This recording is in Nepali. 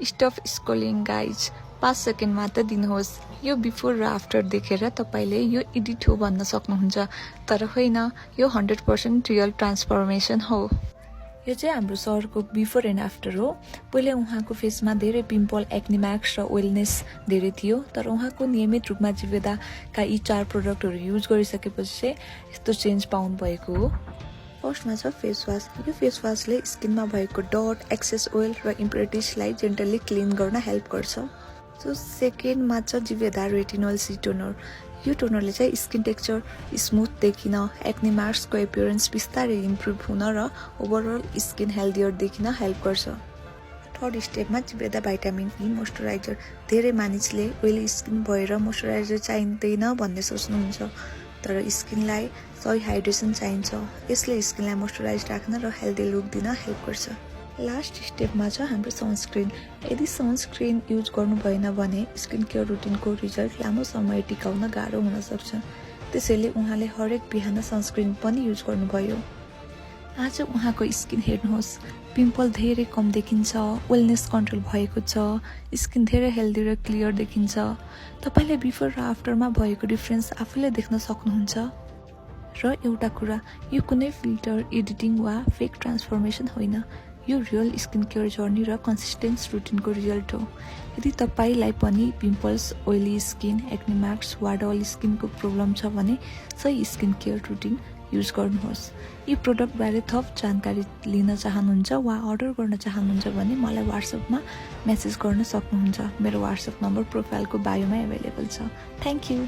स्टप स्क्रोलिङ गाइज 5 सेकेन्ड मात्र दिनुहोस्। यो बिफोर र आफ्टर देखेर तपाईले यो एडिट हो भन्न सक्नुहुन्छ, तर होइन, यो 100% रियल ट्रान्सफर्मेसन हो। यो चाहिँ हाम्रो सरको बिफोर एन्ड आफ्टर हो। पहिले उहाँको फेसमा धेरै पिम्पल, एक्ने मार्क्स र ओइलनेस धेरै थियो, तर उहाँको नियमित रूपमा जीवेदाका यी 4 प्रोडक्टहरू युज गरिसकेपछि चाहिँ यस्तो चेन्ज पाउनु भएको हो। फर्स्टमा छ फेस वास। यो फेस वासले स्किनमा भएको डट, एक्सेस ओइल र इम्प्युरिटिजलाई जेन्टली क्लिन गर्न हेल्प गर्छ। सो सेकेन्डमा छ जीवेदा रेटिनोल सी टोनर। यो टोनरले चाहिँ स्किन टेक्सचर स्मुथ देखिन, एक्ने मार्क्सको एपियरेन्स बिस्तारै इम्प्रुभ हुन र ओभरअल स्किन हेल्दियर देखिन हेल्प गर्छ। थर्ड स्टेपमा जीवेदा भाइटामिन ई मोइस्चराइजर। धेरै मानिसले ओइली स्किन भएर मोइस्चराइजर चाहिँदैन भन्ने सोच्नुहुन्छ, तर स्किनलाई सही हाइड्रेसन चाहिन्छ। यसले स्किनलाई मोइस्चराइज राख्न र हेल्दी लुक दिन हेल्प गर्छ। लास्ट स्टेपमा छ हाम्रो सनस्क्रिन। यदि सनस्क्रिन युज गर्नु भएन भने स्किन केयर रुटिनको रिजल्ट लामो समय टिकाउन गाह्रो हुन सक्छ। त्यसैले उहाँले हरेक बिहान सनस्क्रिन पनि युज गर्नुभयो। आज उहाँको स्किन हेर्नुहोस्, पिम्पल धेरै कम देखिन्छ, ओइलनेस कन्ट्रोल भएको छ, स्किन धेरै हेल्दी र क्लियर देखिन्छ। तपाईले बिफोर र आफ्टरमा भएको डिफरेन्स आफूले देख्न सक्नुहुन्छ। र एउटा कुरा, यो कुनै फिल्टर, एडिटिङ वा फेक ट्रान्सफर्मेसन होइन, यो रियल स्किन केयर जर्नी र कन्सिस्टेन्स रुटिनको रिजल्ट हो। यदि तपाईलाई पनि pimples, oily skin, acne marks वा डल स्किनको प्रब्लम छ भने सही स्किन केयर रुटिन युज गर्नुहोस्। यी प्रोडक्टबारे थप जानकारी लिन चाहनुहुन्छ वा अर्डर गर्न चाहनुहुन्छ भने मलाई व्हाट्सएपमा मेसेज गर्न सक्नुहुन्छ। मेरो व्हाट्सएप नम्बर प्रोफाइलको बायोमा एभाइलेबल छ। Thank you.